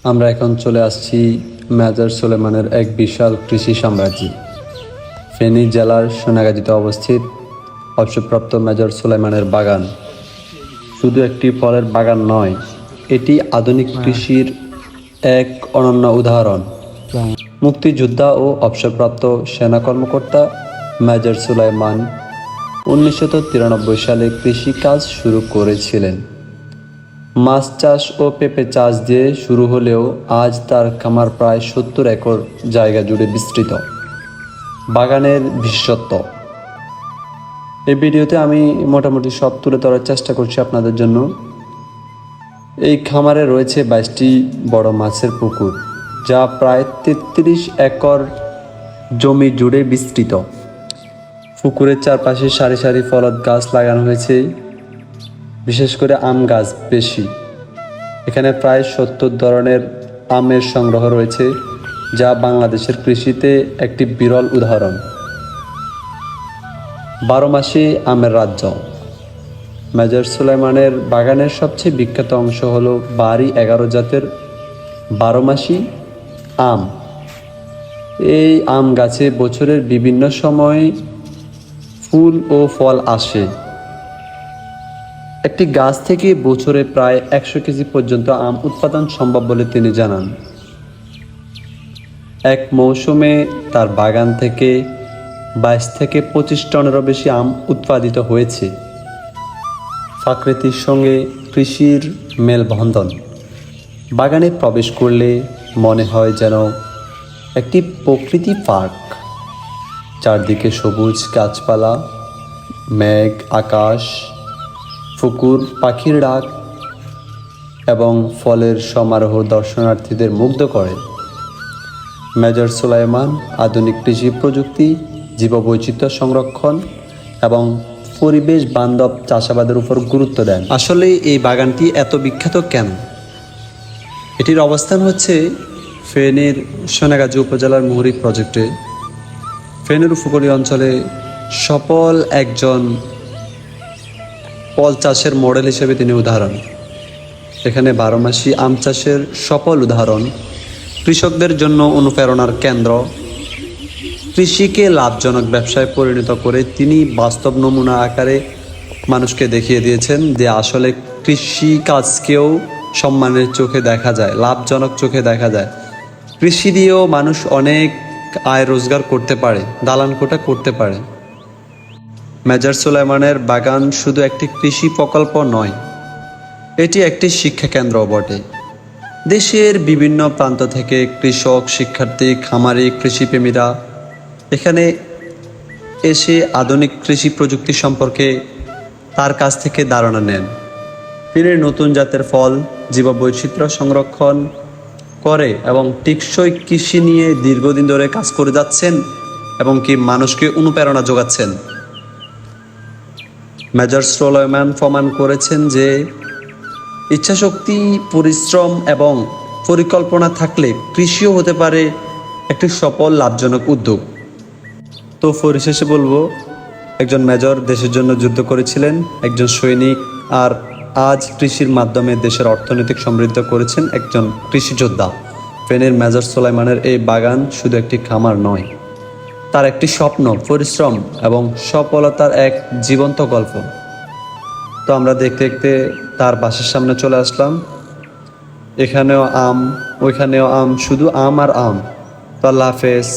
আমরা এখন চলে আসছি মেজর সুলেমানের এক বিশাল কৃষি সাম্রাজ্যে। ফেনী জেলার সোনাগাজীতে অবস্থিত অবসরপ্রাপ্ত মেজর সুলেমানের বাগান শুধু একটি ফলের বাগান নয়, এটি আধুনিক কৃষির এক অনন্য উদাহরণ। মুক্তিযোদ্ধা ও অবসরপ্রাপ্ত সেনা কর্মকর্তা মেজর সুলাইমান 1993 সালে কৃষিকাজ শুরু করেছিলেন। মাছ চাষ ও পেঁপে চাষ দিয়ে শুরু হলেও আজ তার খামার প্রায় 70 একর জায়গা জুড়ে বিস্তৃত। বাগানের বিশেষত্ব এই ভিডিওতে আমি মোটামুটি সব তুলে ধরার চেষ্টা করছি আপনাদের জন্য। এই খামারে রয়েছে 22টি বড় মাছের পুকুর, যা প্রায় 33 একর জমি জুড়ে বিস্তৃত। পুকুরের চারপাশে সারি সারি ফলদ গাছ লাগানো হয়েছে, বিশেষ করে আম গাছ বেশি। এখানে প্রায় 70 ধরনের আমের সংগ্রহ রয়েছে, যা বাংলাদেশের কৃষিতে একটি বিরল উদাহরণ। 12 মাসি আমের রাজ্য। মেজর সুলাইমানের বাগানের সবচেয়ে বিখ্যাত অংশ হলো বাড়ি 11 জাতের 12 মাসি আম। এই আম গাছে বছরের বিভিন্ন সময়ে ফুল ও ফল আসে। একটি গাছ থেকে বছরে প্রায় 100 কেজি পর্যন্ত আম উৎপাদন সম্ভব বলে তিনি জানান। এক মৌসুমে তার বাগান থেকে 22 থেকে 25 টনেরও বেশি আম উৎপাদিত হয়েছে। প্রকৃতির সঙ্গে কৃষির মেলবন্ধন। বাগানে প্রবেশ করলে মনে হয় যেন একটি প্রকৃতি পার্ক। চারদিকে সবুজ গাছপালা, মেঘ, আকাশ, পুকুর, পাখির ডাক এবং ফলের সমারোহ দর্শনার্থীদের মুগ্ধ করে। মেজর সুলাইমান আধুনিক কৃষি প্রযুক্তি, জীববৈচিত্র্য সংরক্ষণ এবং পরিবেশ বান্ধব চাষাবাদের উপর গুরুত্ব দেন। আসলে এই বাগানটি এত বিখ্যাত কেন? এটির অবস্থান হচ্ছে ফেনীর সোনাগাজী উপজেলার মুহুরী প্রজেক্টে। ফেনীর উপকূলীয় অঞ্চলে সফল একজন ফল চাষের মডেল হিসেবে তিনি উদাহরণ। এখানে 12 মাসি আম চাষের সফল উদাহরণ, কৃষকদের জন্য অনুপ্রেরণার কেন্দ্র। কৃষিকে লাভজনক ব্যবসায় পরিণত করে তিনি বাস্তব নমুনা আকারে মানুষকে দেখিয়ে দিয়েছেন যে আসলে কৃষি কাজকেও সম্মানের চোখে দেখা যায়, লাভজনক চোখে দেখা যায়। কৃষি দিয়েও মানুষ অনেক আয় রোজগার করতে পারে, দালান কোঠা করতে পারে। মেজর সুলাইমানের বাগান শুধু একটি কৃষি প্রকল্প নয়, এটি একটি শিক্ষা কেন্দ্র বটে। দেশের বিভিন্ন প্রান্ত থেকে কৃষক, শিক্ষার্থী, খামারি, কৃষিপ্রেমীরা এখানে এসে আধুনিক কৃষি প্রযুক্তি সম্পর্কে তার কাছ থেকে ধারণা নেন। তিনি নতুন জাতের ফল, জীববৈচিত্র্য সংরক্ষণ করে এবং টেকসই কৃষি নিয়ে দীর্ঘদিন ধরে কাজ করে যাচ্ছেন এবং কি মানুষকে অনুপ্রেরণা যোগাচ্ছেন। মেজর সুলাইমান প্রমাণ করেছেন যে ইচ্ছাশক্তি, পরিশ্রম এবং পরিকল্পনা থাকলে কৃষিও হতে পারে একটি সফল লাভজনক উদ্যোগ। তো পরিশেষে বলবো, একজন মেজর দেশের জন্য যুদ্ধ করেছিলেন, একজন সৈনিক, আর আজ কৃষির মাধ্যমে দেশের অর্থনৈতিক সমৃদ্ধ করেছেন একজন কৃষিযোদ্ধা। ফেনীর মেজর সুলাইমানের এই বাগান শুধু একটি খামার নয়, তার একটি স্বপ্ন, পরিশ্রম এবং সফলতার এক জীবন্ত গল্প। তো আমরা দেখতে দেখতে তার বাসার সামনে চলে আসলাম। এখানেও আম, ওইখানেও আম, শুধু আম আর আম। তো আল্লাহ হাফেজ।